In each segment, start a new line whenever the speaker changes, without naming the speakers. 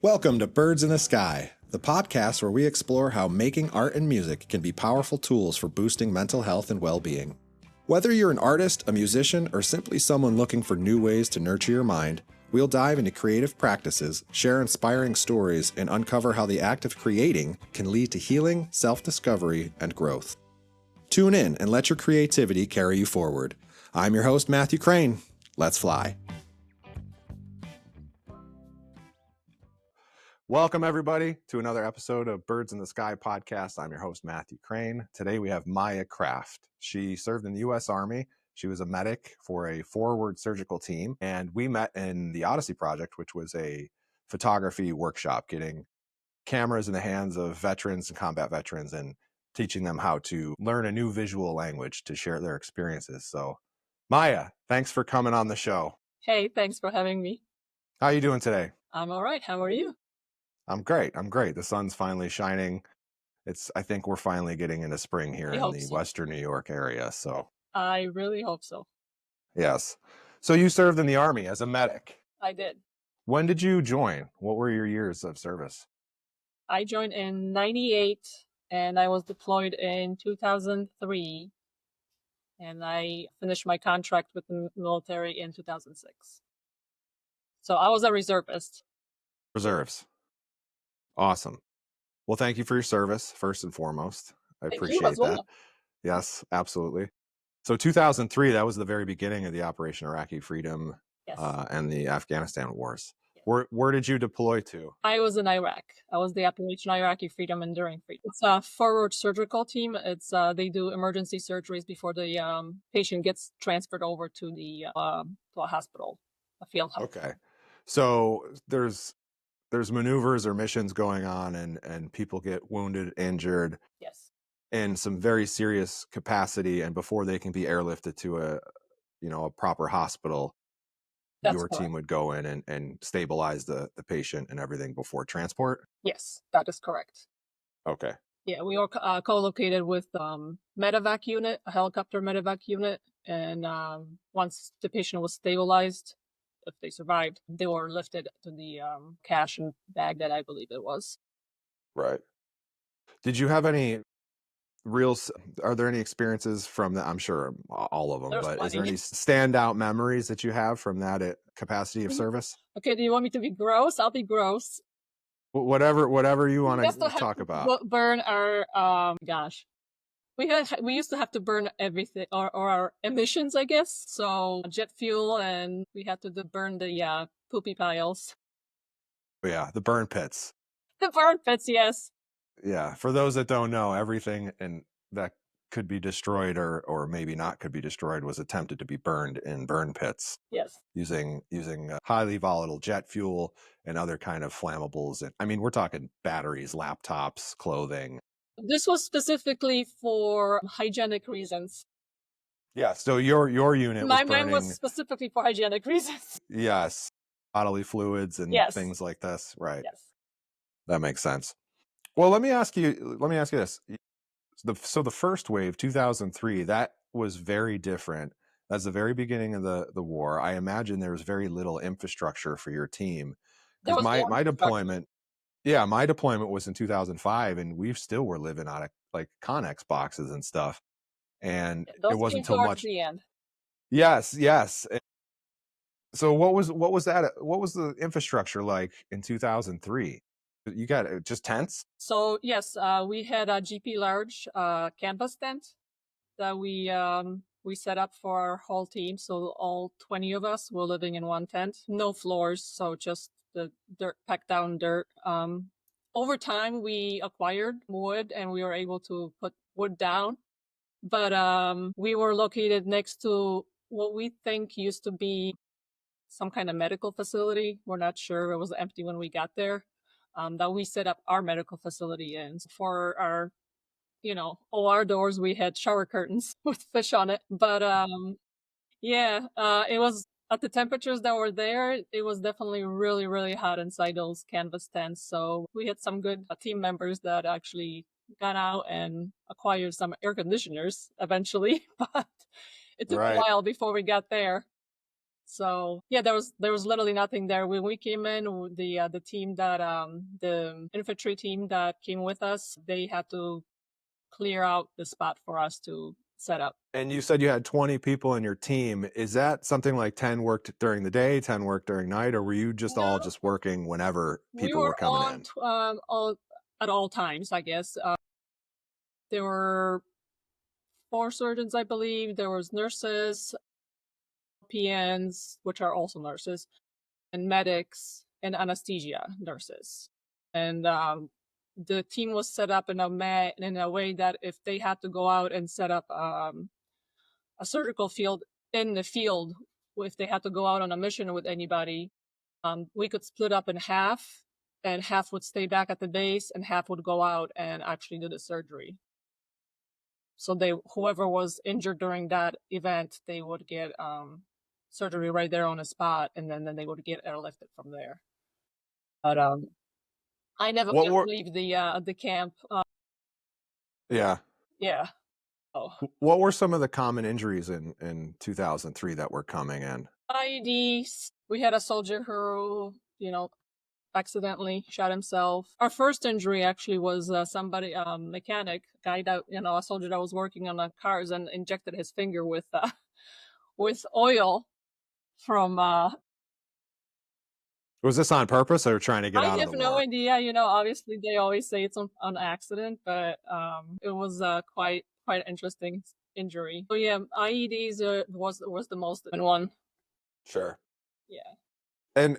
Welcome to Birds in the Sky, the podcast where we explore how making art and music can be powerful tools for boosting mental health and well-being. Whether you're an artist, a musician, or simply someone looking for new ways to nurture your mind, we'll dive into creative practices, share inspiring stories, and uncover how the act of creating can lead to healing, self-discovery, and growth. Tune in and let your creativity carry you forward. I'm your host, Matthew Crane. Let's fly. Welcome, everybody, to another episode of Birds in the Sky podcast. I'm your host, Matthew Crane. Today, we have Maja Kraft. She served in the U.S. Army. She was a medic for a forward surgical team, and we met in the Odyssey Project, which was a photography workshop, getting cameras in the hands of veterans and combat veterans and teaching them how to learn a new visual language to share their experiences. So, Maja, thanks for coming on the show.
Hey, thanks for having me.
How are you doing today?
I'm all right. How are you?
I'm great. The sun's finally shining. I think we're finally getting into spring here in the Western New York area. So
I really hope so.
Yes. So you served in the Army as a medic.
I did.
When did you join? What were your years of service?
I joined in 98 and I was deployed in 2003. And I finished my contract with the military in 2006. So I was a reservist.
Reserves. Awesome. Well, thank you for your service, first and foremost. I appreciate that.
Well.
Yes, absolutely. So 2003, that was the very beginning of the Operation Iraqi Freedom.
Yes.
And the Afghanistan wars. Yes. Where did you deploy to?
I was in Iraq. I was the Operation Iraqi Freedom Enduring Freedom. It's a forward surgical team. It's they do emergency surgeries before the patient gets transferred over to a hospital, a field hospital.
Okay. So there's maneuvers or missions going on and people get wounded, injured.
Yes.
In some very serious capacity, and before they can be airlifted to a proper hospital, your team would go in and stabilize the patient and everything before transport?
Yes, that is correct.
Okay.
Yeah, we were co-located with medevac unit, a helicopter medevac unit, and once the patient was stabilized, if they survived, they were lifted to the cash and bag that I believe it was.
Right. Did you have any are there any experiences from that? I'm sure all of them, but is there any standout memories that you have from that capacity of service?
Okay, do you want me to be gross? I'll be gross.
Whatever you want to talk about.
Burn our gosh. We used to have to burn everything or our emissions, I guess. So jet fuel, and we had to burn the poopy piles.
Yeah, the burn pits.
The burn pits, yes.
Yeah, for those that don't know, everything that could be destroyed or maybe not could be destroyed was attempted to be burned in burn pits.
Yes.
Using highly volatile jet fuel and other kind of flammables. And I mean, we're talking batteries, laptops, clothing.
This was specifically for hygienic reasons.
Yeah, so your unit was burning...
Mine was specifically for hygienic reasons.
Yes, bodily fluids and things like this, right?
Yes.
That makes sense. Well, let me ask you this. So the first wave, 2003, that was very different. That's the very beginning of the war. I imagine there was very little infrastructure for your team. Because my deployment was in 2005, and we still were living out of like Connex boxes and stuff. And it wasn't until much
the end.
Yes. So what was that? What was the infrastructure like in 2003? You got just tents?
So yes, we had a GP large canvas tent that we set up for our whole team. So all 20 of us were living in one tent, no floors, so just the packed down dirt. Over time, we acquired wood and we were able to put wood down. But we were located next to what we think used to be some kind of medical facility. We're not sure. It was empty when we got there. That we set up our medical facility in. For our, OR doors, we had shower curtains with fish on it. But it was at the temperatures that were there. It was definitely really, really hot inside those canvas tents. So we had some good team members that actually got out and acquired some air conditioners eventually. But it took a while before we got there. So yeah, there was literally nothing there. When we came in, the team that the infantry team that came with us, they had to clear out the spot for us to set up.
And you said you had 20 people in your team. Is that something like 10 worked during the day, 10 worked during night, or were you just all
No,
just working whenever
we
people were
were
coming
on
in?
all at all times, I guess. There were 4 surgeons, I believe. There was nurses, PNs, which are also nurses, and medics and anesthesia nurses. And the team was set up in a way that if they had to go out and set up a surgical field in the field, if they had to go out on a mission with anybody, we could split up in half, and half would stay back at the base, and half would go out and actually do the surgery. So whoever was injured during that event, they would get surgery right there on the spot, and then they would get airlifted from there. But I never
What
got to
were
leave the camp.
Yeah.
Yeah. Oh,
What were some of the common injuries in 2003 that were coming in?
IEDs. We had a soldier who, accidentally shot himself. Our first injury actually was somebody, mechanic guy that, a soldier that was working on the cars and injected his finger with with oil from.
Was this on purpose or trying to get
I
out of
have
the
no
war?
idea. Obviously they always say it's on accident, but it was quite interesting injury. So yeah, IEDs was the most common one.
Sure.
Yeah.
And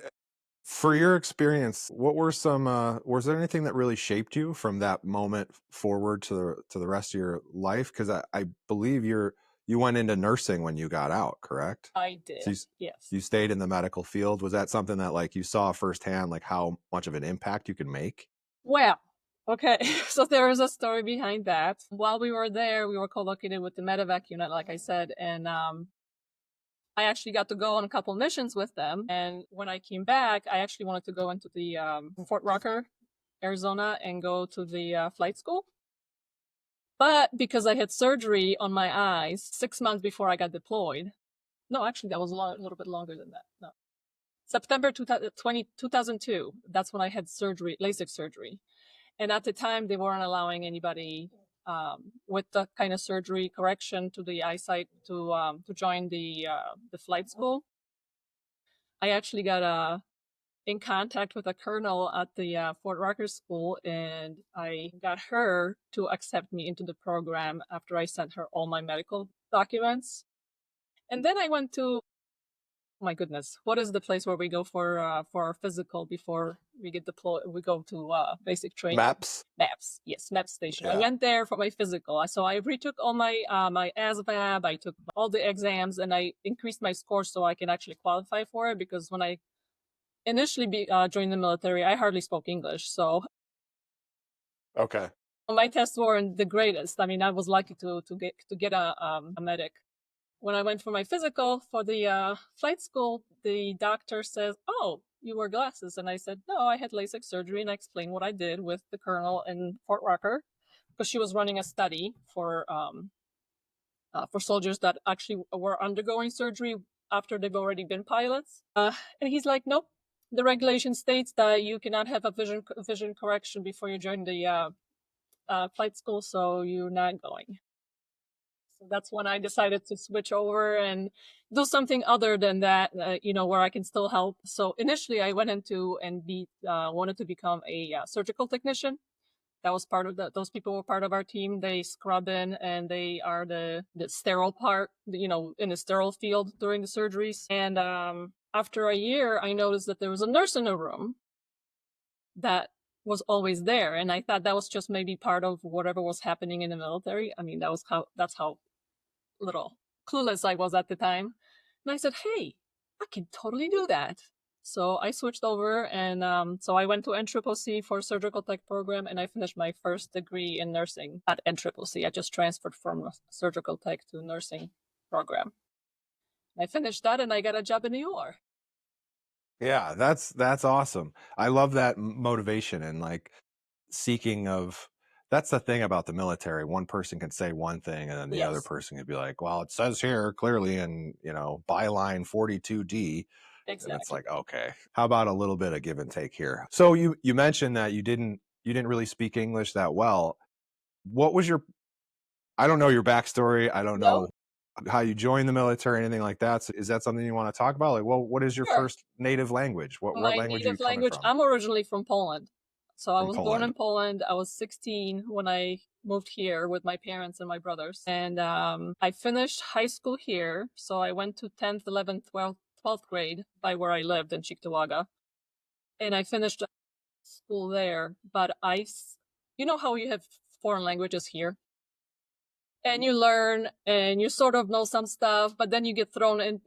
for your experience, what were some was there anything that really shaped you from that moment forward to the rest of your life? Because I believe you went into nursing when you got out, correct?
I
So
did. Yes.
you stayed in the medical field. Was that something that like you saw firsthand, like how much of an impact you can make?
Well, okay. So there is a story behind that. While we were there, we were co-located with the medevac unit, like I said, and I actually got to go on a couple missions with them. And when I came back, I actually wanted to go into the Fort Rucker, Arizona, and go to the flight school. But because I had surgery on my eyes 6 months before I got deployed, no, actually that was a little bit longer than that. No, September 2002. That's when I had surgery, LASIK surgery. And at the time, they weren't allowing anybody with that kind of surgery correction to the eyesight to join the flight school. I actually got in contact with a colonel at the Fort Rucker School, and I got her to accept me into the program after I sent her all my medical documents. And then I went to, my goodness, what is the place where we go for our physical before we get deployed? We go to basic training.
Maps?
MAPS, yes, MAPS station. I
Yeah.
went there for my physical, so I retook all my my ASVAB. I took all the exams, and I increased my score so I can actually qualify for it. Because when I initially joined the military, I hardly spoke English, so
Okay.
my tests weren't the greatest. I mean, I was lucky to get a medic. When I went for my physical for the flight school, the doctor says, "Oh, you wear glasses." And I said, "No, I had LASIK surgery." And I explained what I did with the colonel in Fort Rucker, because she was running a study for soldiers that actually were undergoing surgery after they've already been pilots. And he's like, "Nope, the regulation states that you cannot have a vision correction before you join the flight school, so you're not going." So that's when I decided to switch over and do something other than that, where I can still help. So initially, I went into and wanted to become a surgical technician. That was part of those people were part of our team. They scrub in, and they are the sterile part, in the sterile field during the surgeries. And after a year, I noticed that there was a nurse in the room that was always there. And I thought that was just maybe part of whatever was happening in the military. I mean, that's how little clueless I was at the time. And I said, "Hey, I can totally do that." So I switched over, and so I went to NCCC for surgical tech program, and I finished my first degree in nursing at NCCC. I just transferred from surgical tech to nursing program. I finished that, and I got a job in New York.
Yeah, that's awesome. I love that motivation and like seeking of That's the thing about the military. One person can say one thing, and then the other
Yes,
person could be like, "Well, it says here clearly in, byline 42D." And it's
exactly.
like, okay, how about a little bit of give and take here? So you mentioned that you didn't really speak English that well. What was your I don't know your backstory. I don't
No,
know how you joined the military, anything like that. So is that something you want to talk about? Like, well, what is your
sure.
first native language? What
My
language are you
native
coming
language,
from?
I'm originally from Poland. So I
From
was born
Poland.
in Poland. I was 16 when I moved here with my parents and my brothers. And I finished high school here. So I went to 10th, 11th, 12th grade by where I lived in Cheektowaga. And I finished school there. But you know how you have foreign languages here? And you learn and you sort of know some stuff, but then you get thrown in,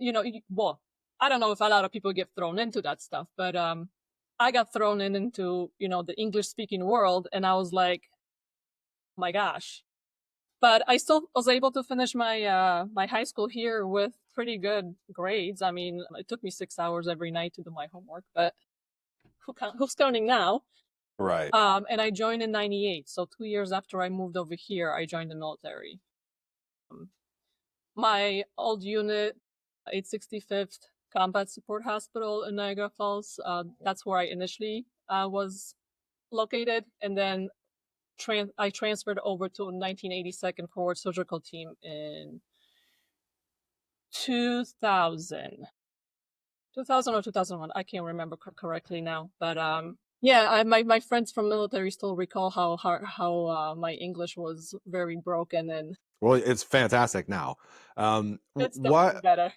well, I don't know if a lot of people get thrown into that stuff, but I got thrown into, the English speaking world, and I was like, oh my gosh. But I still was able to finish my high school here with pretty good grades. I mean, it took me 6 hours every night to do my homework, but who's counting now?
Right.
And I joined in '98, so 2 years after I moved over here, I joined the military. Um, My old unit, 865th Combat Support Hospital in Niagara Falls. That's where I initially was located, and then I transferred over to 1982nd Forward Surgical Team in 2000, 2000 or 2001. I can't remember correctly now, but yeah, my friends from military still recall how my English was very broken, and
Well, it's fantastic now.
it's definitely better.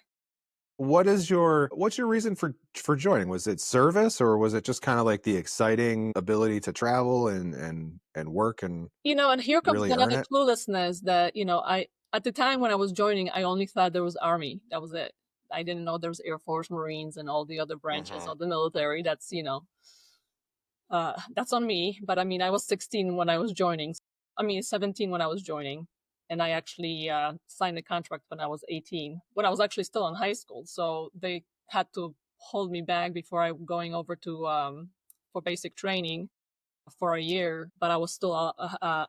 What's your reason for joining? Was it service, or was it just kind of like the exciting ability to travel and work and
And here comes
really earn
another
it?
cluelessness that, I at the time when I was joining, I only thought there was Army. That was it. I didn't know there was Air Force, Marines, and all the other branches
Hmm.
of the military. That's on me. But I mean, I was 16 when I was joining. I mean, 17 when I was joining. And I actually signed the contract when I was 18, when I was actually still in high school. So they had to hold me back before I going over to for basic training for a year, but I was still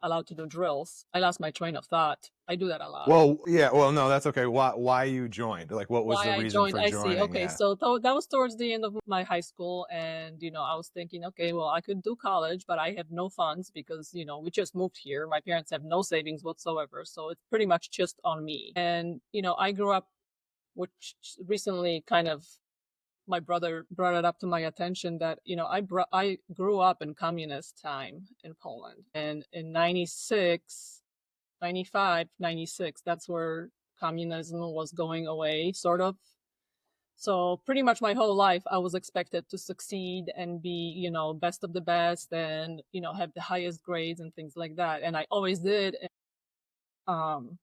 allowed to do drills. I lost my train of thought. I do that a lot.
Well, yeah. Well, no, that's okay. Why you joined? Like, what was
Why
the
I
reason
joined,
for
I see.
joining?
Okay,
Yeah.
so that was towards the end of my high school, and I was thinking, okay, well, I could do college, but I have no funds because we just moved here. My parents have no savings whatsoever, so it's pretty much just on me. And I grew up, which recently kind of my brother brought it up to my attention that I grew up in communist time in Poland, and in 96, 95, 96, that's where communism was going away, sort of. So pretty much my whole life I was expected to succeed and be best of the best, and have the highest grades and things like that, and I always did. um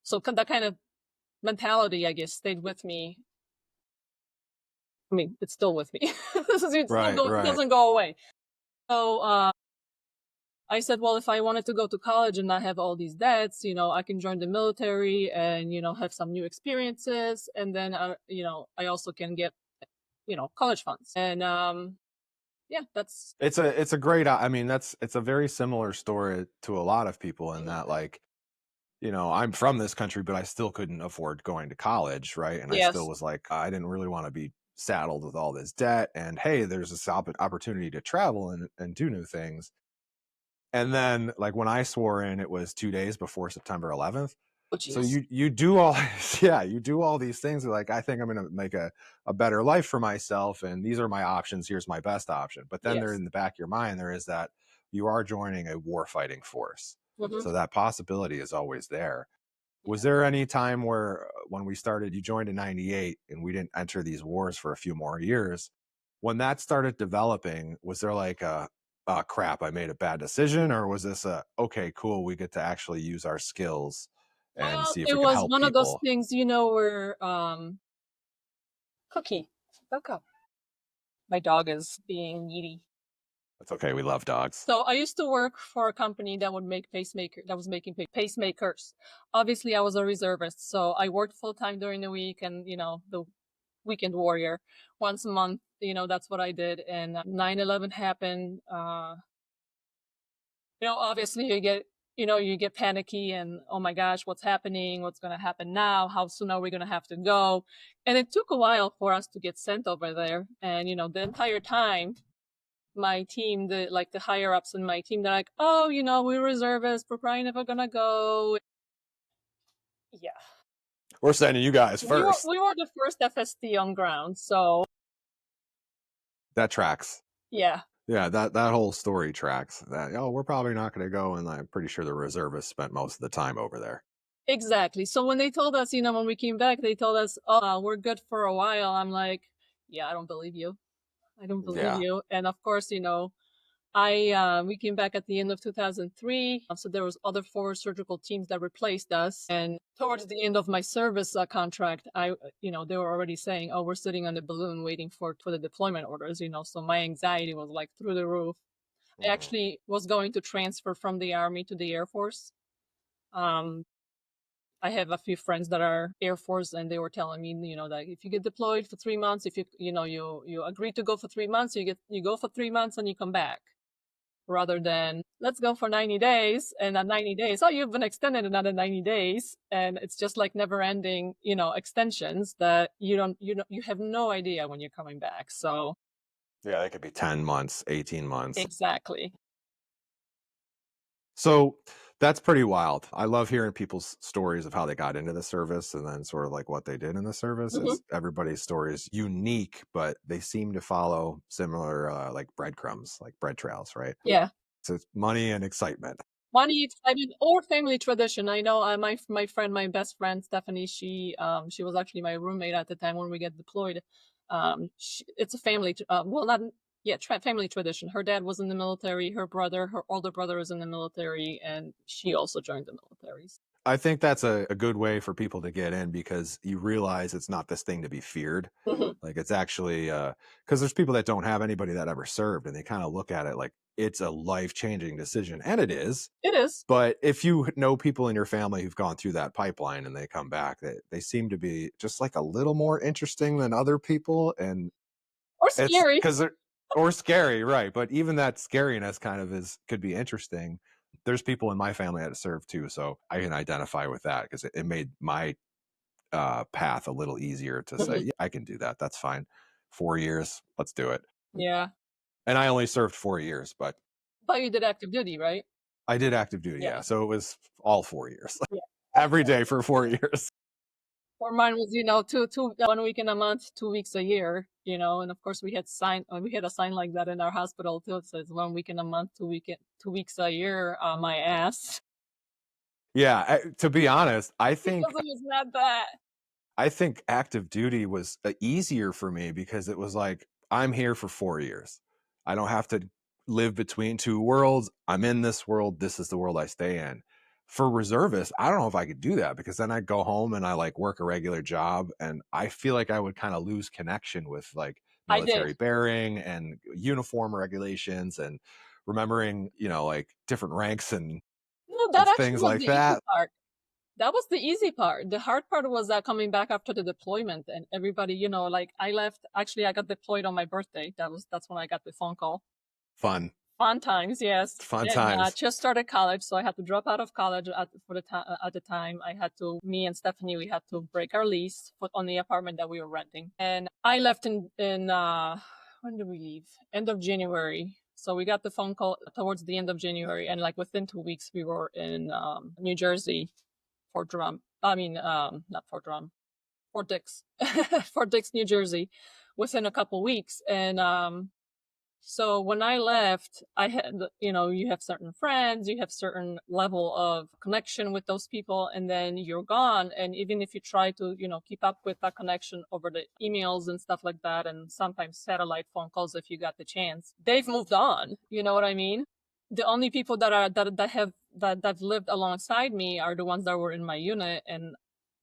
so that kind of mentality, I guess, stayed with me. I mean, it's still with me.
Right.
It
Right.
doesn't go away. So I said, well, if I wanted to go to college and not have all these debts, I can join the military and, have some new experiences. And then, I also can get, college funds. And yeah, that's.
It's a great. I mean, it's a very similar story to a lot of people in
Mhm.
that, like, I'm from this country, but I still couldn't afford going to college, right? And I still
Yes.
was like, I didn't really want to be saddled with all this debt. And hey, there's this opportunity to travel and do new things. And then, like, when I swore in, it was 2 days before September 11th.
Oh,
So
geez.
you do all yeah, you do all these things. Like, I think I'm going to make a better life for myself, and these are my options. Here's my best option. But then there
Yes.
in the back of your mind, there is that you are joining a war fighting force.
Hmm.
So that possibility is always there. Was
Yeah.
there any time where, when we started, you joined in 98 and we didn't enter these wars for a few more years? When that started developing, was there like oh crap, I made a bad decision? Or was this okay, cool, we get to actually use our skills and
Well,
see if
it
we can
was
help
one of those
people?
things, where Cookie, look up. My dog is being needy.
That's okay, we love dogs.
So I used to work for a company that would make that was making pacemakers. Obviously, I was a reservist, so I worked full time during the week, and the weekend warrior once a month. That's what I did. And 9/11 happened. Obviously you get panicky and, oh my gosh, what's happening? What's going to happen now? How soon are we going to have to go? And it took a while for us to get sent over there. And, the entire time, my team, the higher ups in my team, they're like, oh, we're reservists. We're probably never going to go. Yeah.
We're sending you guys
We were,
first.
we were the first FST on ground. So
That tracks.
yeah.
Yeah, that whole story tracks. That, oh, we're probably not going to go, and I'm pretty sure the reservists spent most of the time over there.
Exactly. So when they told us, when we came back, they told us, oh, we're good for a while. I'm like, yeah, I don't believe you. I don't believe
Yeah.
you. And of course, we came back at the end of 2003. So there was other 4 surgical teams that replaced us. And towards the end of my service contract, they were already saying, oh, we're sitting on the balloon waiting for the deployment orders, so my anxiety was like through the roof. I actually was going to transfer from the Army to the Air Force. I have a few friends that are Air Force, and they were telling me, that if you get deployed for 3 months, if you agree to go for 3 months, you go for 3 months and you come back, rather than let's go for 90 days, and at 90 days, oh, you've been extended another 90 days, and it's just like never ending, extensions that you have no idea when you're coming back. So
yeah, they could be 10 months, 18 months.
exactly.
So that's pretty wild. I love hearing people's stories of how they got into the service and then sort of like what they did in the service. Everybody's story is unique, but they seem to follow similar like breadcrumbs, like bread trails, right?
Yeah.
So it's money and excitement.
Money, excitement, or family tradition. I know my best friend Stephanie. She was actually my roommate at the time when we get deployed. It's a family, family tradition. Her dad was in the military. Her older brother is in the military, and she also joined the military.
I think that's a good way for people to get in because you realize it's not this thing to be feared. Like it's actually because there's people that don't have anybody that ever served and they kind of look at it like it's a life-changing decision. And it is.
It is.
But if you know people in your family who've gone through that pipeline and they come back, they seem to be just like a little more interesting than other people. And
Or
it's
scary.
because they're or scary, right? But even that scariness kind of could be interesting. There's people in my family that serve too, so I can identify with that because it made my path a little easier to say, yeah, I can do that. That's fine. 4 years, let's do it.
Yeah.
And I only served 4 years, but
you did active duty, right?
I did active duty, yeah. So it was all 4 years,
Yeah.
every day for 4 years.
Or mine was, 1 week in a month, 2 weeks a year, and of course we had a sign like that in our hospital too. It says 1 week in a month, 2 weeks a year on my ass.
Yeah, to be honest, I think
Because it was not that.
I think active duty was easier for me because it was like, I'm here for 4 years. I don't have to live between 2 worlds. I'm in this world. This is the world I stay in. For reservists, I don't know if I could do that because then I go home and I like work a regular job and I feel like I would kind of lose connection with like military bearing and uniform regulations and remembering, like different ranks and
No, that actually
things
was
like
the
that.
easy part. That was the easy part. The hard part was coming back after the deployment and everybody, like I left. Actually, I got deployed on my birthday. That's when I got the phone call.
Fun
Times, yes.
Fun
And
times.
just started college, so I had to drop out of college at the time. Me and Stephanie, we had to break our lease on the apartment that we were renting. And I left in when did we leave? End of January. So we got the phone call towards the end of January, and like within 2 weeks, we were in New Jersey, Fort Drum. I mean, not Fort Drum, Fort Dix, Fort Dix, New Jersey, within a couple weeks. And so when I left, I had, you have certain friends, you have certain level of connection with those people, and then you're gone. And even if you try to, keep up with that connection over the emails and stuff like that, and sometimes satellite phone calls if you got the chance, they've moved on. You know what I mean? The only people that lived alongside me are the ones that were in my unit, and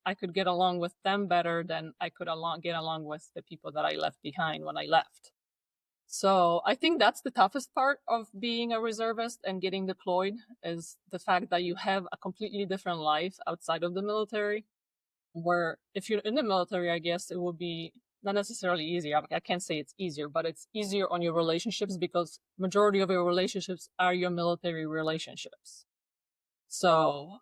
I could get along with them better than I could get along with the people that I left behind when I left. So I think that's the toughest part of being a reservist and getting deployed is the fact that you have a completely different life outside of the military. Where if you're in the military, I guess it would be not necessarily easier. I can't say it's easier, but it's easier on your relationships because majority of your relationships are your military relationships. So,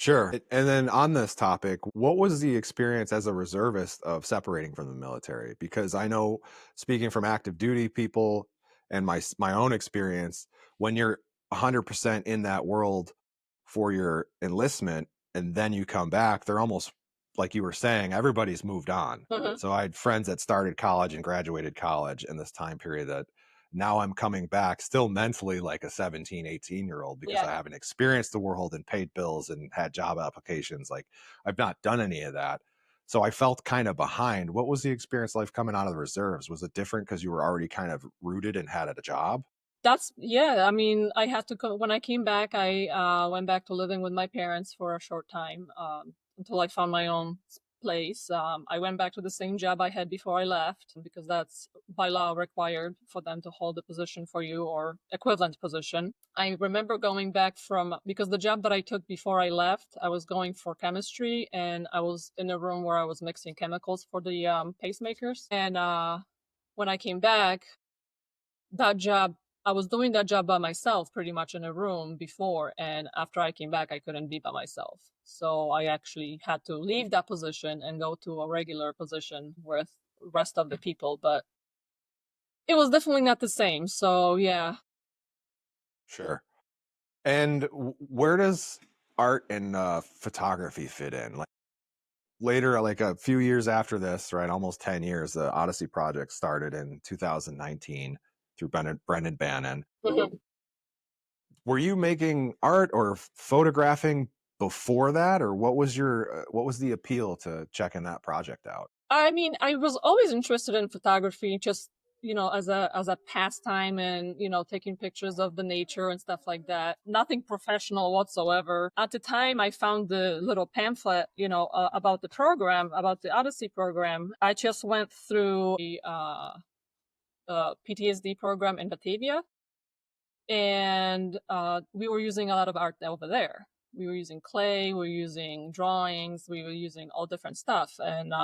Sure. And then on this topic, what was the experience as a reservist of separating from the military? Because I know, speaking from active duty people and my own experience, when you're 100% in that world for your enlistment and then you come back, they're almost like you were saying, everybody's moved on.
mhm.
So I had friends that started college and graduated college in this time period that now I'm coming back still mentally like a 17, 18-year-old because I
Yeah.
haven't experienced the world and paid bills and had job applications. Like I've not done any of that. So I felt kind of behind. What was the experience like coming out of the reserves? Was it different because you were already kind of rooted and had a job?
That's yeah, I mean, I had to go when I came back, I went back to living with my parents for a short time, until I found my own place. I went back to the same job I had before I left because that's by law required for them to hold a position for you or equivalent position. I remember going back from because the job that I took before I left, I was going for chemistry and I was in a room where I was mixing chemicals for the pacemakers. And when I came back, that job I was doing that job by myself pretty much in a room before, and after I came back I couldn't be by myself, so I actually had to leave that position and go to a regular position with rest of the people, but it was definitely not the same. So yeah.
Sure. And where does art and photography fit in? Like later, like a few years after this, right? Almost 10 years, the Odyssey Project started in 2019 through Brendan Bannon.
Mhm.
Were you making art or photographing before that, or what was the appeal to checking that project out?
I mean, I was always interested in photography, just as a pastime, and taking pictures of the nature and stuff like that. Nothing professional whatsoever. At the time, I found the little pamphlet, about the program, about the Odyssey program. I just went through the PTSD program in Batavia, and we were using a lot of art over there. We were using clay, we were using drawings, we were using all different stuff, and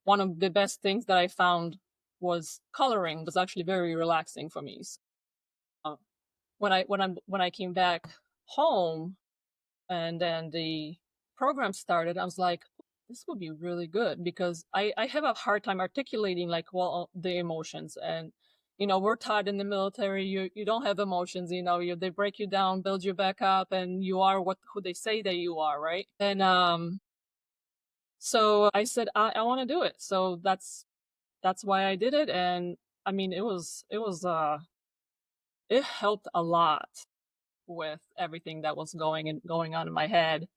one of the best things that I found was coloring was actually very relaxing for me. So, uh, when I came back home and then the program started, I was like, this would be really good because I have a hard time articulating like well the emotions. And we're taught in the military you don't have emotions, they break you down, build you back up, and you are who they say that you are, right? And so I said I want to do it. So that's why I did it. And I mean, it helped a lot with everything that was going on in my head,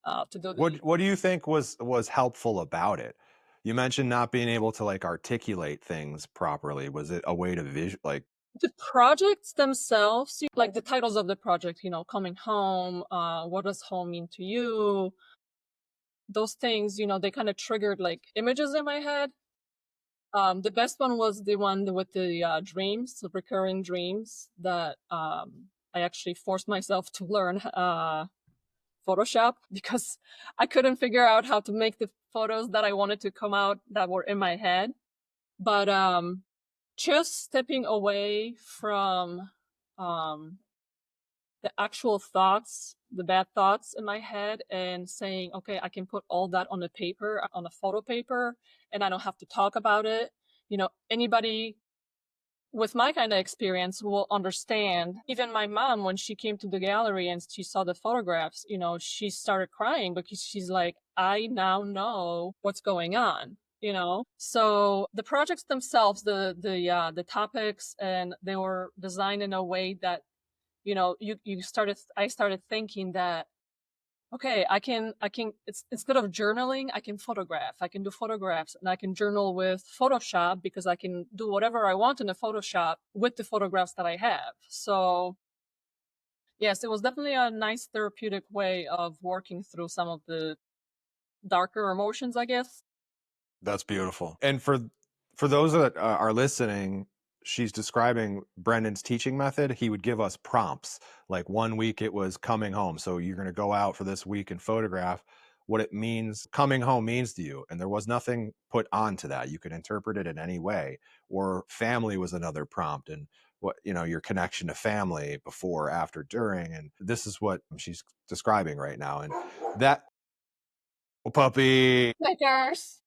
to do
What do you think was helpful about it? You mentioned not being able to like articulate things properly. Was it a way to like
the projects themselves, like the titles of the project, coming home, what does home mean to you? Those things, they kind of triggered like images in my head. The best one was the one with the dreams, the recurring dreams that I actually forced myself to learn Photoshop because I couldn't figure out how to make the photos that I wanted to come out that were in my head. But just stepping away from um, the actual thoughts, the bad thoughts in my head, and saying, okay, I can put all that on the paper, on a photo paper, and I don't have to talk about it. Anybody with my kind of experience will understand. Even my mom, when she came to the gallery and she saw the photographs, she started crying because she's like, I now know what's going on. So the projects themselves, the topics, and they were designed in a way that I started thinking that, okay, I can it's instead of journaling, I can photograph. I can do photographs, and I can journal with Photoshop because I can do whatever I want in the Photoshop with the photographs that I have. So yes, it was definitely a nice therapeutic way of working through some of the darker emotions, I guess.
That's beautiful. And for those that are listening, she's describing Brendan's teaching method. He would give us prompts. Like one week it was coming home. So you're going to go out for this week and photograph. what it means, coming home means to you. And there was nothing put onto that. You could interpret it in any way. Or family was another prompt, and what, your connection to family before, after, during. And this is what she's describing right now. And that, oh, puppy.
Snickers.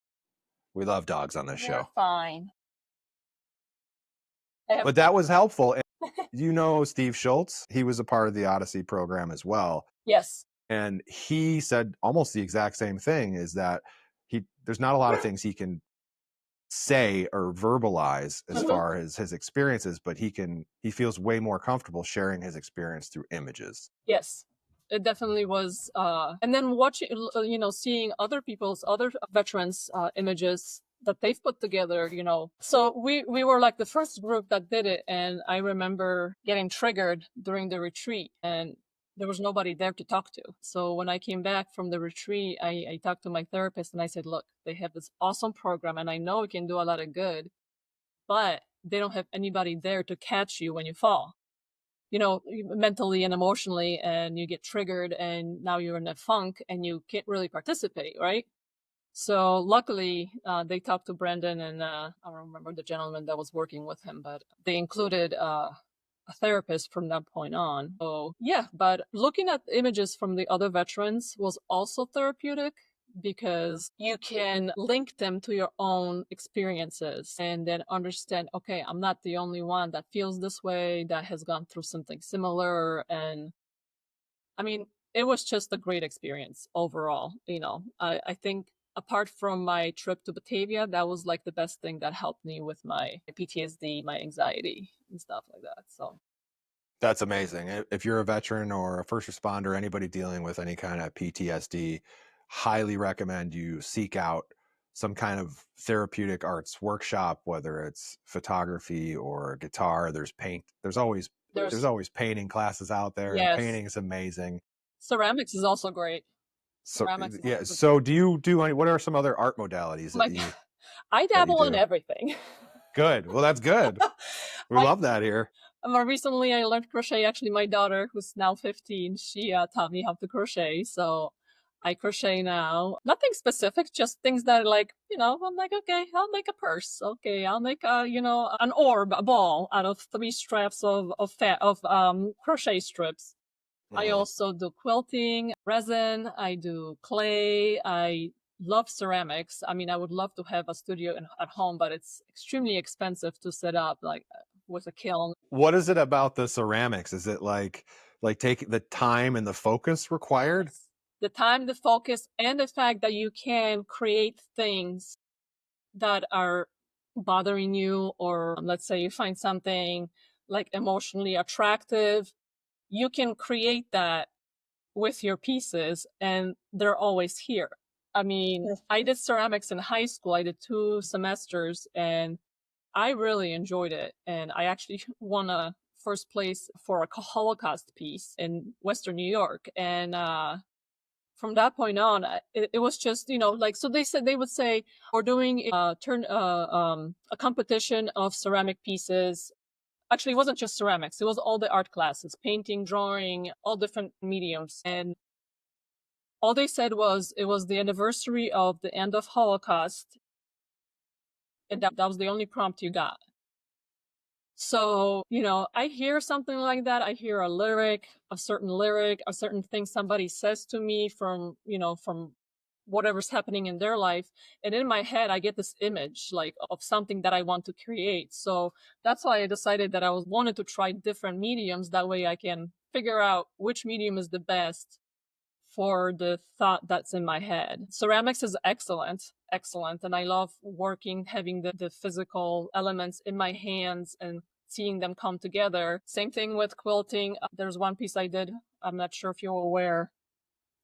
We love dogs on this
They're
show.
fine.
But that was helpful. And Steve Schultz, he was a part of the Odyssey program as well.
Yes.
And he said almost the exact same thing, is that there's not a lot of things he can say or verbalize as far as his experiences, but he feels way more comfortable sharing his experience through images.
Yes. It definitely was. And then watching, seeing other veterans' images that they've put together, So we were like the first group that did it. And I remember getting triggered during the retreat, and there was nobody there to talk to. So when I came back from the retreat, I talked to my therapist and I said, look, they have this awesome program and I know it can do a lot of good, but they don't have anybody there to catch you when you fall, mentally and emotionally, and you get triggered and now you're in a funk and you can't really participate, right? So luckily, they talked to Brendan, and I don't remember the gentleman that was working with him, but they included a therapist from that point on. So yeah, but looking at images from the other veterans was also therapeutic, because you can link them to your own experiences and then understand, okay, I'm not the only one that feels this way, that has gone through something similar. And I mean, it was just a great experience overall. I think apart from my trip to Batavia, that was like the best thing that helped me with my PTSD, my anxiety and stuff like that. So
that's amazing. If you're a veteran or a first responder, anybody dealing with any kind of PTSD, highly recommend you seek out some kind of therapeutic arts workshop, whether it's photography or guitar. There's paint. There's always painting classes out there, and painting is amazing.
Ceramics is also great.
So yeah. So do you do any? What are some other art modalities that you?
I dabble in everything.
Good. Well, that's good. We love that here.
Recently, I learned crochet. Actually, my daughter, who's now 15, she taught me how to crochet. So I crochet now. Nothing specific, just things that I'm like, okay, I'll make a purse. Okay, I'll make an orb, a ball out of 3 straps of crochet strips. I also do quilting, resin. I do clay. I love ceramics. I mean, I would love to have a studio at home, but it's extremely expensive to set up, like with a kiln.
What is it about the ceramics? Is it like taking the time and the focus required?
Yes. The time, the focus, and the fact that you can create things that are bothering you, or let's say you find something like emotionally attractive, you can create that with your pieces and they're always here. I mean, I did ceramics in high school. I did 2 semesters and I really enjoyed it. And I actually won a first place for a Holocaust piece in Western New York. And from that point on, it was just, so they would say, we're doing a competition of ceramic pieces. Actually, it wasn't just ceramics. It was all the art classes, painting, drawing, all different mediums. And all they said was it was the anniversary of the end of Holocaust. And that was the only prompt you got. So, I hear something like that. I hear a certain thing somebody says to me from whatever's happening in their life. And in my head, I get this image of something that I want to create. So that's why I decided that I wanted to try different mediums. That way I can figure out which medium is the best for the thought that's in my head. Ceramics is excellent. And I love having the physical elements in my hands and seeing them come together. Same thing with quilting. There's one piece I did. I'm not sure if you're aware.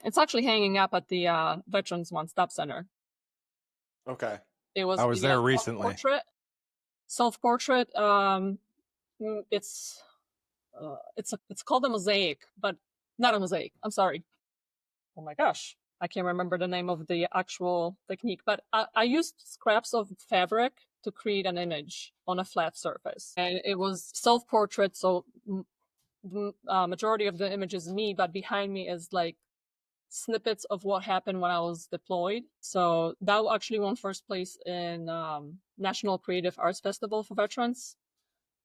It's actually hanging up at the Veterans One Stop Center.
Okay.
I was
there recently.
Self-portrait. It's called a mosaic, but not a mosaic. I'm sorry. Oh my gosh. I can't remember the name of the actual technique, but I used scraps of fabric to create an image on a flat surface. And it was self-portrait, so the majority of the image is me, but behind me is like snippets of what happened when I was deployed. So that actually won first place in National Creative Arts Festival for Veterans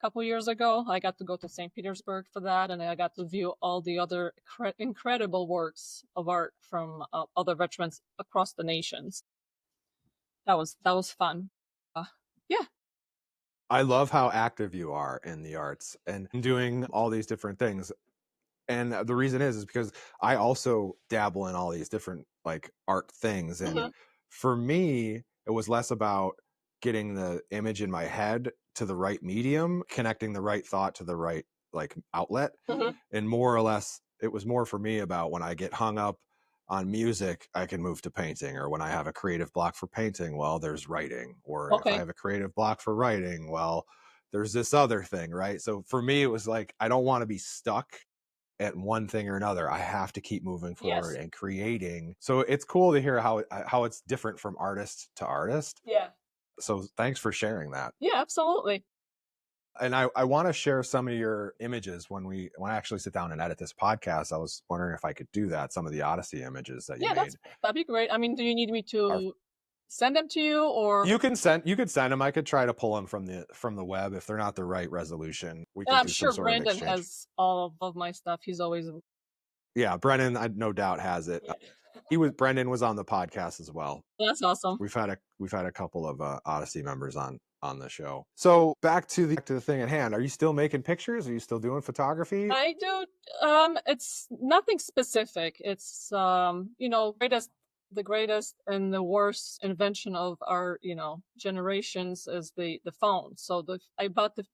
a couple years ago. I got to go to St. Petersburg for that, and I got to view all the other incredible works of art from other veterans across the nations. That was fun. Yeah.
I love how active you are in the arts and doing all these different things. And the reason is because I also dabble in all these different like art things. And
Mhm.
for me, it was less about getting the image in my head to the right medium, connecting the right thought to the right like outlet.
Mhm.
And more or less, it was more for me about when I get hung up on music, I can move to painting. Or when I have a creative block for painting, well, there's writing. Or if I
Okay.
have a creative block for writing, well, there's this other thing, right? So for me, it was like, I don't want to be stuck at one thing or another. I have to keep moving forward
Yes.
and creating. So it's cool to hear how it's different from artist to artist.
Yeah.
So thanks for sharing that.
Yeah, absolutely.
And I want to share some of your images when I actually sit down and edit this podcast. I was wondering if I could do that. Some of the Odyssey images that you
Yeah,
made
that'd be great. I mean, do you need me
are.
to send them to you, or?
You could send them. I could try to pull them from the web. If they're not the right resolution, we
And
could
I'm
do some
sure
sort of
Brandon
exchange.
has all of my stuff. He's always.
Yeah, Brennan, I no doubt has it.
Yeah.
Brendan was on the podcast as well.
That's awesome.
We've had a couple of Odyssey members on the show. So back to the thing at hand. Are you still making pictures? Are you still doing photography?
I do. It's nothing specific. It's the greatest and the worst invention of our generations is the phone. So I bought the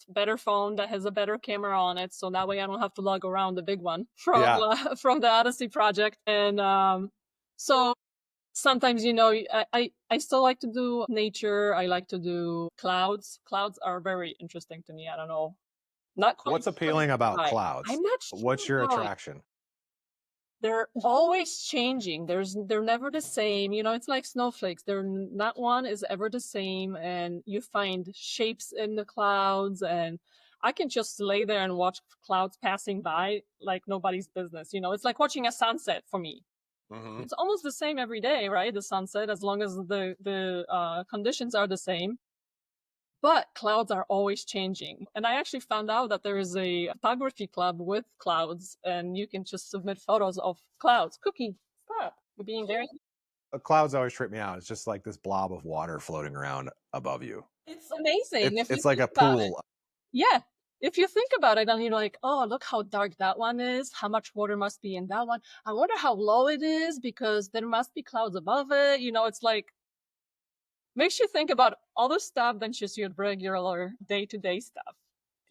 better phone that has a better camera on it, so that way I don't have to lug around the big one from
Yeah.
from the Odyssey project. And so sometimes I still like to do nature. I like to do clouds. Clouds are very interesting to me. I don't know, not quite
What's appealing about
right.
clouds?
I'm not
What's
sure.
your attraction?
They're always changing. They're never the same. It's like snowflakes. Not one is ever the same, and you find shapes in the clouds, and I can just lay there and watch clouds passing by like nobody's business. It's like watching a sunset for me.
Mm-hmm.
It's almost the same every day, right? The sunset, as long as the conditions are the same. But clouds are always changing. And I actually found out that there is a photography club with clouds, and you can just submit photos of clouds. Cookie, stop. You're being very.
Clouds always trip me out. It's just like this blob of water floating around above you.
It's amazing if you
It's like
think
a
about it.
pool.
Yeah. If you think about it, then you're like, oh, look how dark that one is. How much water must be in that one. I wonder how low it is because there must be clouds above it. It's like, makes you think about other stuff than just your regular day-to-day stuff.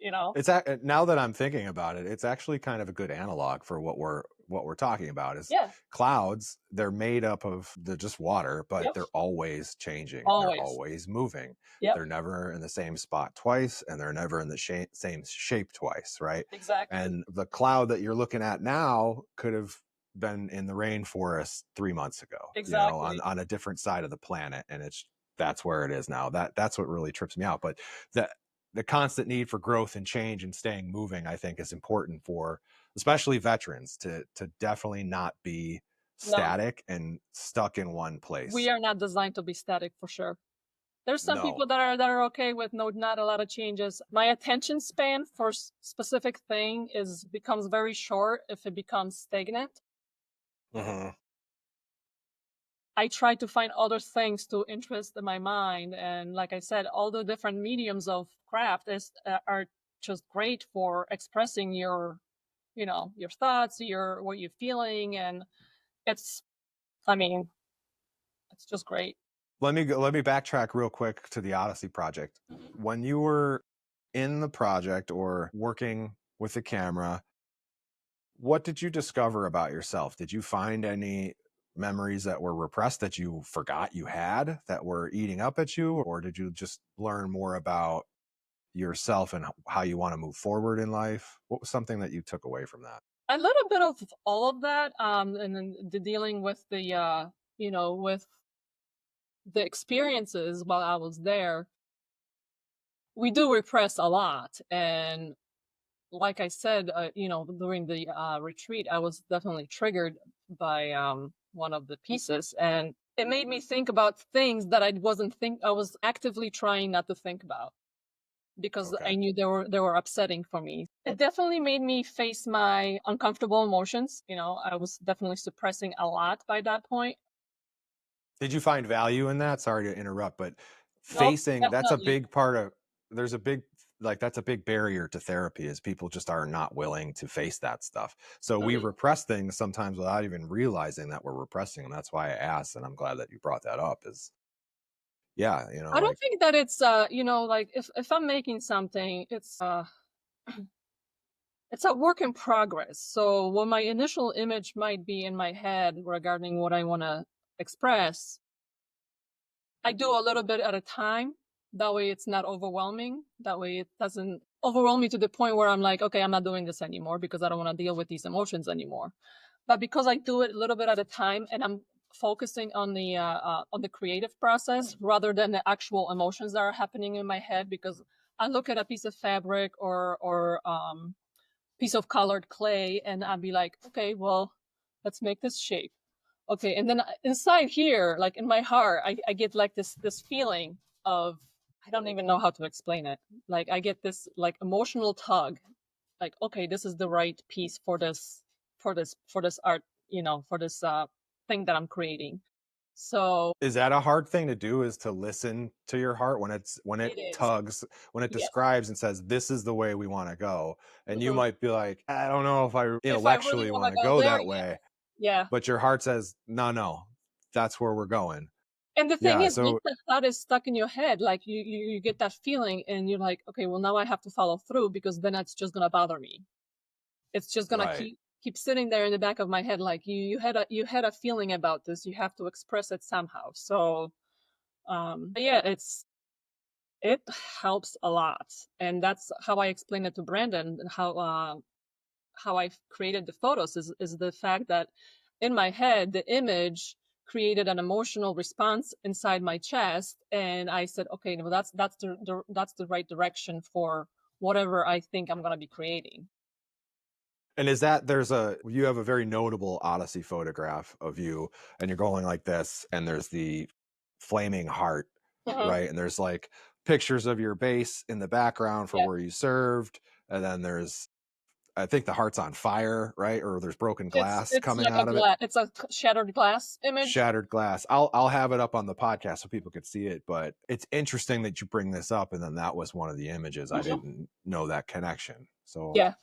It's now that I'm thinking about it, it's actually kind of a good analog for what we're talking about. Is
Yeah.
clouds, they're made up of just water, but
Yep.
they're always changing.
Always.
They're always moving.
Yep.
They're never in the same spot twice, and they're never in the same shape twice, right?
Exactly.
And the cloud that you're looking at now could have been in the rainforest 3 months ago,
Exactly.
on a different side of the planet, and that's where it is now. That's what really trips me out. But the constant need for growth and change and staying moving, I think, is important for especially veterans to definitely not be static and stuck in one place.
We are not designed to be static, for sure. There's some
No.
people that are okay with not a lot of changes. My attention span for specific thing becomes very short if it becomes stagnant.
Mm-hmm.
I try to find other things to interest in my mind, and like I said, all the different mediums of craft are just great for expressing your thoughts, what you're feeling, and it's, I mean, it's just great.
Let me backtrack real quick to the Odyssey Project. When you were in the project or working with the camera, what did you discover about yourself? Did you find any memories that were repressed that you forgot you had that were eating up at you? Or did you just learn more about yourself and how you want to move forward in life? What was something that you took away from that?
A little bit of all of that, and then dealing with with the experiences while I was there. We do repress a lot, and like I said, during the retreat, I was definitely triggered by one of the pieces, and it made me think about things that I was actively trying not to think about because I
Okay.
knew they were upsetting for me. It definitely made me face my uncomfortable emotions. I was definitely suppressing a lot by that point.
Did you find value in that? Sorry to interrupt, but
No,
facing that's a
definitely.
big part of there's a big like that's a big barrier to therapy is people just are not willing to face that stuff. So we
Mhm.
repress things sometimes without even realizing that we're repressing them. That's why I asked, and I'm glad that you brought that up. Is yeah,
I don't
like
think that it's like if I'm making something, it's a work in progress. So what my initial image might be in my head regarding what I want to express, I do a little bit at a time. That way it's not overwhelming. That way it doesn't overwhelm me to the point where I'm like, okay, I'm not doing this anymore because I don't want to deal with these emotions anymore. But because I do it a little bit at a time and I'm focusing on the creative process rather than the actual emotions that are happening in my head, because I look at a piece of fabric or piece of colored clay and I'd be like, okay, well, let's make this shape. Okay, and then inside here, like in my heart, I get like this feeling of, I don't even know how to explain it. Like I get this like emotional tug, like, okay, this is the right piece for this art, for this thing that I'm creating. So
is that a hard thing to do is to listen to your heart when it
it is.
tugs, when it
Yes.
describes and says this is the way we want to go. And you
Mhm.
might be like, I don't know if I
If I really
intellectually
want to
want to
go
go
there,
that way,
yeah.
but your heart says, no, no, that's where we're going.
And the thing
Yeah.
is, once
So,
that thought is stuck in your head, like you get that feeling, and you're like, okay, well now I have to follow through because then it's just gonna bother me. It's just gonna
right.
keep sitting there in the back of my head, like you had a feeling about this. You have to express it somehow. So but yeah, it helps a lot, and that's how I explain it to Brandon. How I've created the photos is the fact that in my head, the image created an emotional response inside my chest. And I said, okay, well, that's the right direction for whatever I think I'm going to be creating.
And is that you have a very notable Odyssey photograph of you and you're going like this, and there's the flaming heart,
Mhm.
right? And there's like pictures of your base in the background for
Yeah.
where you served. And then I think the heart's on fire, right? Or there's broken glass
It's
coming
like a
out of it.
glass, it's a shattered glass image.
Shattered glass. I'll have it up on the podcast so people could see it. But it's interesting that you bring this up, and then that was one of the images. I
Mhm.
didn't know that connection. So
Yeah.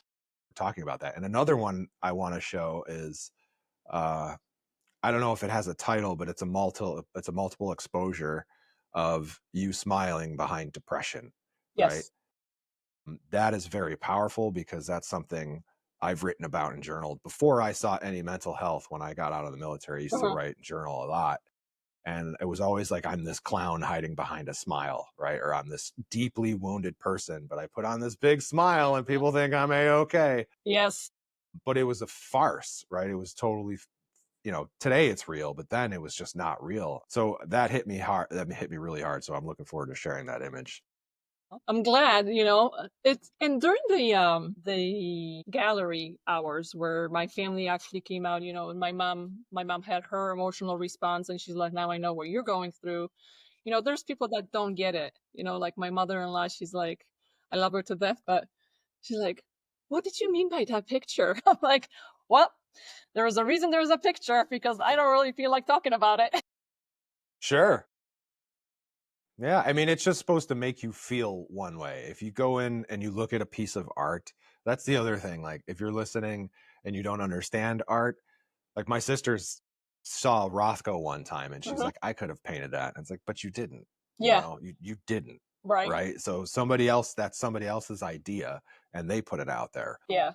talking about that. And another one I want to show is uh I don't know if it has a title, but it's a multiple exposure of you smiling behind depression, right?
Yes.
That is very powerful because that's something I've written about and journaled before I sought any mental health. When I got out of the military, I used to
Mhm.
write and journal a lot. And it was always like I'm this clown hiding behind a smile, right? Or I'm this deeply wounded person, but I put on this big smile and people think I'm a-okay.
Yes.
But it was a farce, right? It was totally, today it's real, but then it was just not real. So that hit me hard. That hit me really hard. So I'm looking forward to sharing that image.
I'm glad, it's and during the gallery hours where my family actually came out, and my mom had her emotional response and she's like, now I know what you're going through. There's people that don't get it. Like my mother-in-law, she's like, I love her to death, but she's like, what did you mean by that picture? I'm like, well, there was a reason there was a picture because I don't really feel like talking about it.
Sure. Yeah. I mean, it's just supposed to make you feel one way. If you go in and you look at a piece of art, that's the other thing. Like, if you're listening and you don't understand art, like my sisters saw Rothko one time and she's
Mhm.
like, I could have painted that. And it's like, but you didn't,
Yeah,
you didn't.
right.
Right. So that's somebody else's idea and they put it out there.
Yeah,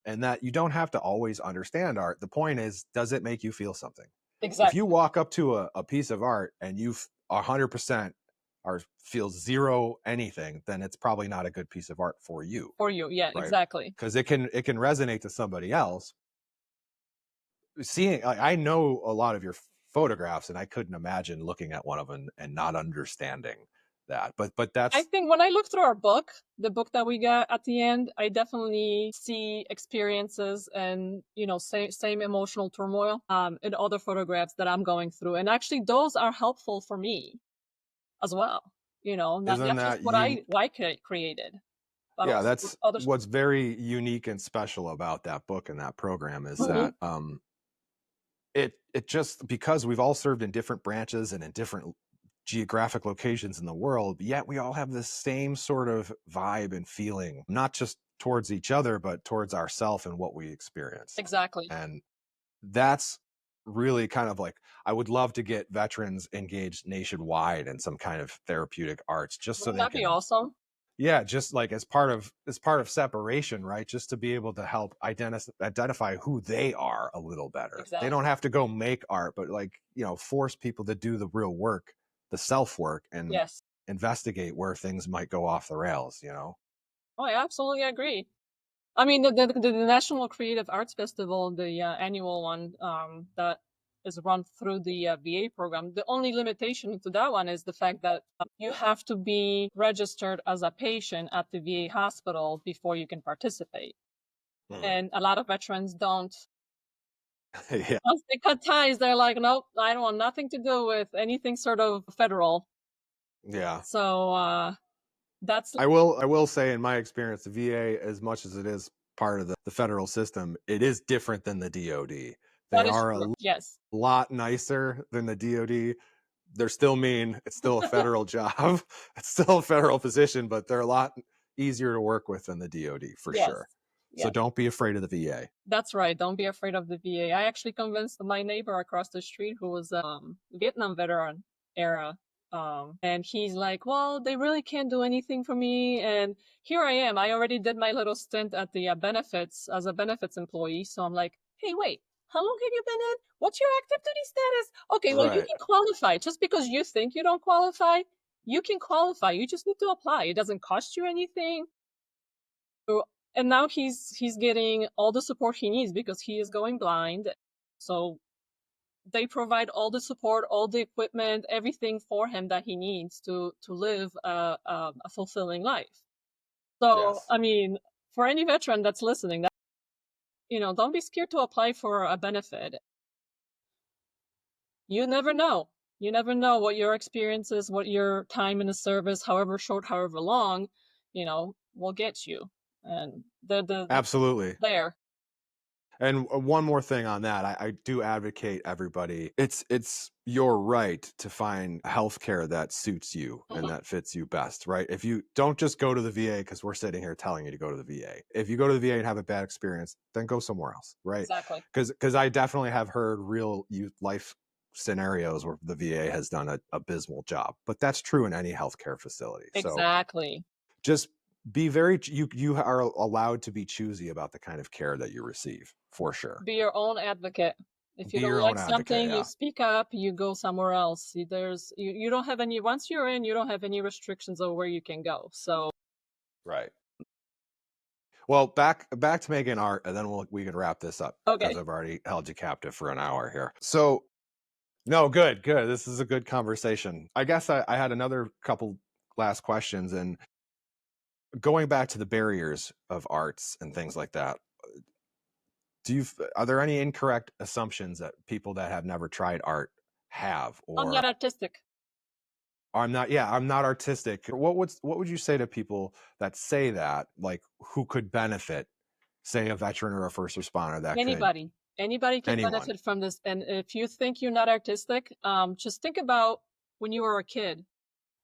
And that you don't have to always understand art. The point is, does it make you feel something? If you
exactly.
walk up to a piece of art and you 100% or feel zero anything, then it's probably not a good piece of art for you,
For you. Yeah,
right?
exactly.
Because it can resonate to somebody else. Seeing, I know a lot of your photographs, and I couldn't imagine looking at one of them and not understanding that. But
I
that's
think when I look through our book, the book that we got at the end, I definitely see experiences and, same emotional turmoil in other photographs that I'm going through. And actually, those are helpful for me as well. Not
isn't
just
that
what
you
I created, but
yeah,
also
that's
others.
what's very unique and special about that book and that program is
Mhm.
that it just because we've all served in different branches and in different geographic locations in the world, yet we all have this same sort of vibe and feeling, not just towards each other, but towards ourself and what we experience.
Exactly.
And that's really kind of like I would love to get veterans engaged nationwide in some kind of therapeutic arts just so
Wouldn't
they
that be
can
awesome?
yeah, just like as part of separation, right? Just to be able to help identify who they are a little better. They don't
Exactly.
have to go make art, but like, force people to do the real work, the self work and
Yes.
investigate where things might go off the rails.
Oh, I absolutely agree. I mean, the National Creative Arts Festival, the annual one that is run through the VA program, the only limitation to that one is the fact that you have to be registered as a patient at the VA hospital before you can participate.
Hmm.
And a lot of veterans don't.
Yeah.
Once they cut ties, they're like, nope, I don't want nothing to do with anything sort of federal.
Yeah.
So that's
I will say in my experience, the VA, as much as it is part of the federal system, it is different than the DoD. They
that is
are
true.
a
Yes.
lot nicer than the DoD. They're still mean. It's still a federal job. It's still a federal position, but they're a lot easier to work with than the DoD for
Yes.
sure. So
Yes.
don't be afraid of the VA.
That's right. Don't be afraid of the VA. I actually convinced my neighbor across the street who was Vietnam veteran era. And he's like, well, they really can't do anything for me. And here I am. I already did my little stint at the benefits as a benefits employee. So I'm like, hey, wait, how long have you been in? What's your active duty status? Okay, well, you
Right.
can qualify. Just because you think you don't qualify, you can qualify. You just need to apply. It doesn't cost you anything. So, and now he's getting all the support he needs because he is going blind. So they provide all the support, all the equipment, everything for him that he needs to live a fulfilling life. So,
Yes.
I mean, for any veteran that's listening, don't be scared to apply for a benefit. You never know. You never know what your experiences, what your time in the service, however short, however long, will get you. And the
Absolutely.
there.
And one more thing on that, I do advocate everybody. It's your right to find healthcare that suits you and
Mhm.
that fits you best, right? If you don't just go to the VA because we're sitting here telling you to go to the VA. If you go to the VA and have a bad experience, then go somewhere else, right?
Exactly.
Because I definitely have heard real life scenarios where the VA has done an abysmal job, but that's true in any healthcare facility. So
Exactly.
just be very you are allowed to be choosy about the kind of care that you receive for sure.
Be your own advocate. If you
Be
don't
your own
like
advocate,
something, you
yeah.
speak up, you go somewhere else. You don't have any, once you're in, you don't have any restrictions on where you can go. So,
Right. Well, back to making art, and then we can wrap this up because
okay.
I've already held you captive for an hour here. So no, good. This is a good conversation. I guess I had another couple last questions, and going back to the barriers of arts and things like that. Are there any incorrect assumptions that people that have never tried art have,
I'm
or
not artistic.
I'm not artistic. What would you say to people that say that, like who could benefit, say a veteran or a first responder that could
Anybody. Anybody can
anyone?
benefit from this. And if you think you're not artistic, just think about when you were a kid,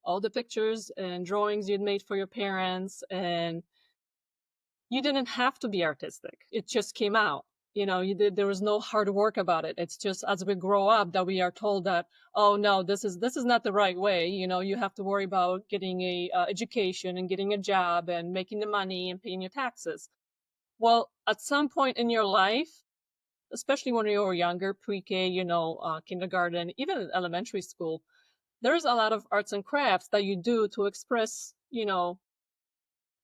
all the pictures and drawings you'd made for your parents, and you didn't have to be artistic. It just came out. There was no hard work about it. It's just as we grow up that we are told that, oh no, this is not the right way. You have to worry about getting a education and getting a job and making the money and paying your taxes. Well, at some point in your life, especially when you were younger, pre-K, kindergarten, even elementary school, there's a lot of arts and crafts that you do to express,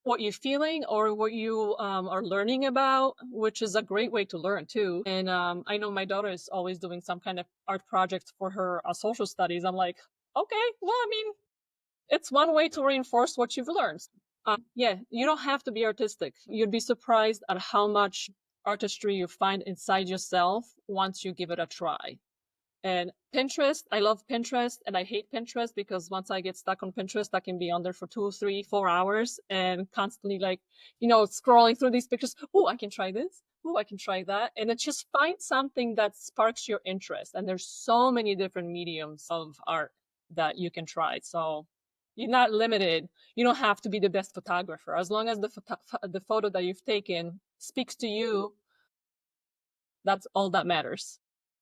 what you're feeling or what you are learning about, which is a great way to learn too. And I know my daughter is always doing some kind of art project for her social studies. I'm like, okay, well, I mean, it's one way to reinforce what you've learned. Yeah, you don't have to be artistic. You'd be surprised at how much artistry you find inside yourself once you give it a try. And Pinterest, I love Pinterest and I hate Pinterest because once I get stuck on Pinterest, I can be on there for 2, 3, 4 hours and constantly like, scrolling through these pictures. Oh, I can try this. Oh, I can try that. And it just find something that sparks your interest. And there's so many different mediums of art that you can try. So you're not limited. You don't have to be the best photographer. As long as the photo that you've taken speaks to you, that's all that matters.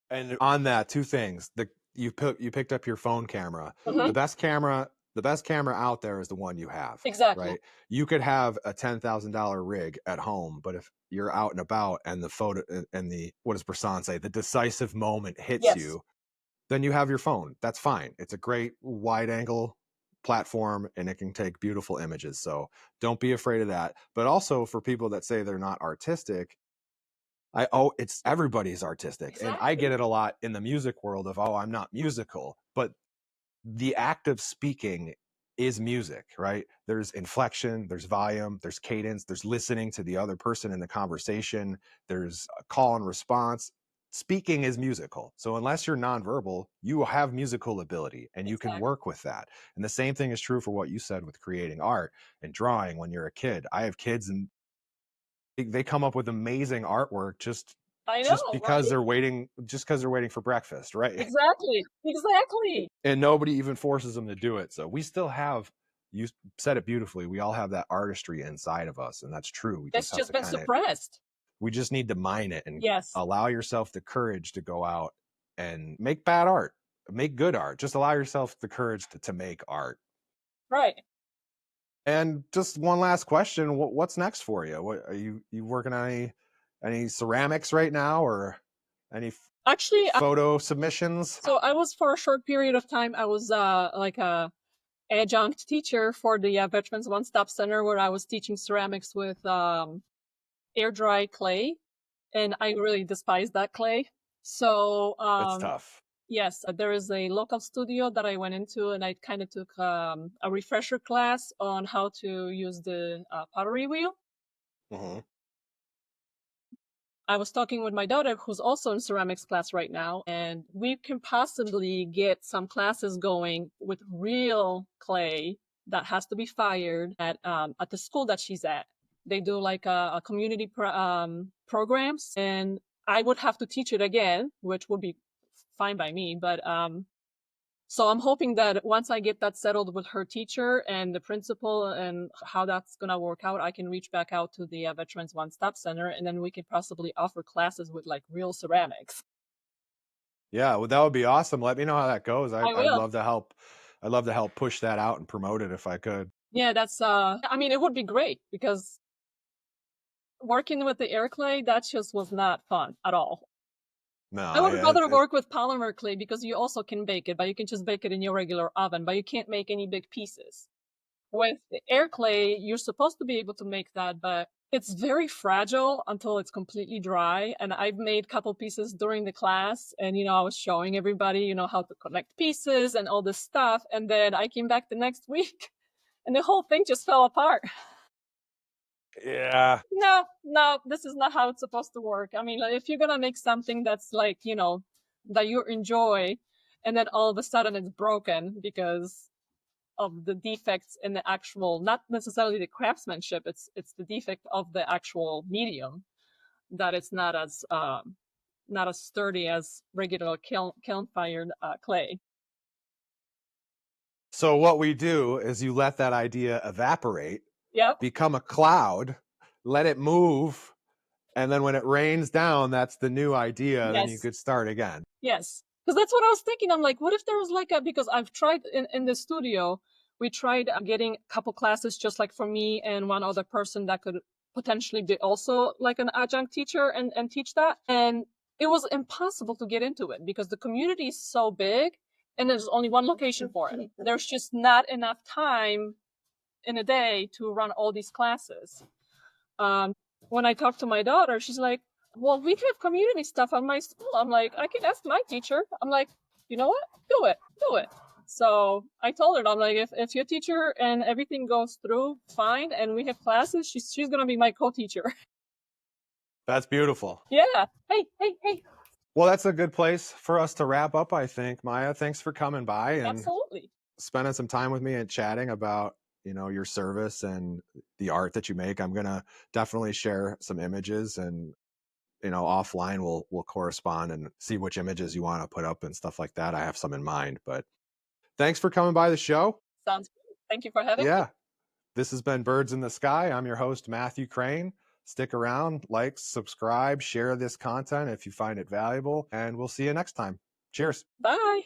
And on that, two things. You picked up your phone camera.
Mhm.
The best camera out there is the one you have.
Exactly.
Right? You could have a $10,000 rig at home, but if you're out and about and the photo and what does Bresson say? The decisive moment hits
Yes.
you, then you have your phone. That's fine. It's a great wide angle platform and it can take beautiful images. So don't be afraid of that. But also for people that say they're not artistic, it's everybody's artistic.
Exactly.
And I get it a lot in the music world of, I'm not musical, but the act of speaking is music, right? There's inflection, there's volume, there's cadence, there's listening to the other person in the conversation, there's a call and response. Speaking is musical. So unless you're nonverbal, you have musical ability and you can work with that. And the same thing is true for what you said with creating art and drawing when you're a kid. I have kids and they come up with amazing artwork just because they're waiting for breakfast, right?
Exactly.
And nobody even forces them to do it. So we still have, you said it beautifully, we all have that artistry inside of us, and that's true. We
It's just been suppressed.
We just need to mine it and
Yes.
allow yourself the courage to go out and make bad art, make good art. Just allow yourself the courage to make art.
Right.
And just one last question: what's next for you? What are you working on? Any ceramics right now, or any photo submissions?
So I was, for a short period of time, I was like a adjunct teacher for the Veterans One Stop Center, where I was teaching ceramics with air dry clay, and I really despise that clay. So
it's tough.
Yes, there is a local studio that I went into, and I kind of took a refresher class on how to use the pottery wheel.
Mm-hmm.
I was talking with my daughter, who's also in ceramics class right now, and we can possibly get some classes going with real clay that has to be fired at the school that she's at. They do like a community programs, and I would have to teach it again, which would be fine by me. But so I'm hoping that once I get that settled with her teacher and the principal and how that's going to work out, I can reach back out to the Veterans One Stop Center, and then we could possibly offer classes with like real ceramics.
Yeah, well, that would be awesome. Let me know how that goes. I'd
will.
love to help. I'd love to help push that out and promote it if I could.
Yeah, that's it would be great because working with the air clay, that just was not fun at all.
No,
I would rather work with polymer clay because you also can bake it, but you can just bake it in your regular oven, but you can't make any big pieces. With the air clay, you're supposed to be able to make that, but it's very fragile until it's completely dry. And I've made a couple pieces during the class, and I was showing everybody, how to connect pieces and all this stuff. And then I came back the next week and the whole thing just fell apart.
Yeah.
No, this is not how it's supposed to work. I mean, like, if you're gonna make something that's like, that you enjoy, and then all of a sudden it's broken because of the defects in the actual, not necessarily the craftsmanship, it's the defect of the actual medium, that it's not as sturdy as regular kiln fired clay.
So what we do is you let that idea evaporate, become a cloud, let it move, and then when it rains down, that's the new idea. Then you could start again.
Yes, because that's what I was thinking. I'm like, what if there was because I've tried in the studio, we tried getting a couple classes just like for me and one other person that could potentially be also like an adjunct teacher and teach that. And it was impossible to get into it because the community is so big and there's only one location for it. There's just not enough time in a day to run all these classes. When I talked to my daughter, she's like, well, we have community stuff at my school. I'm like, I can ask my teacher. I'm like, you know what? Do it. So I told her, I'm like, if your teacher and everything goes through fine and we have classes, she's going to be my co-teacher.
That's beautiful.
Yeah. Hey.
Well, that's a good place for us to wrap up, I think. Maja, thanks for coming by and
Absolutely.
spending some time with me and chatting about, your service and the art that you make. I'm going to definitely share some images, and offline we'll correspond and see which images you want to put up and stuff like that. I have some in mind, but thanks for coming by the show.
Sounds good. Thank you for having me.
Yeah. This has been Birds in the Sky. I'm your host, Matthew Crane. Stick around, like, subscribe, share this content if you find it valuable, and we'll see you next time. Cheers.
Bye.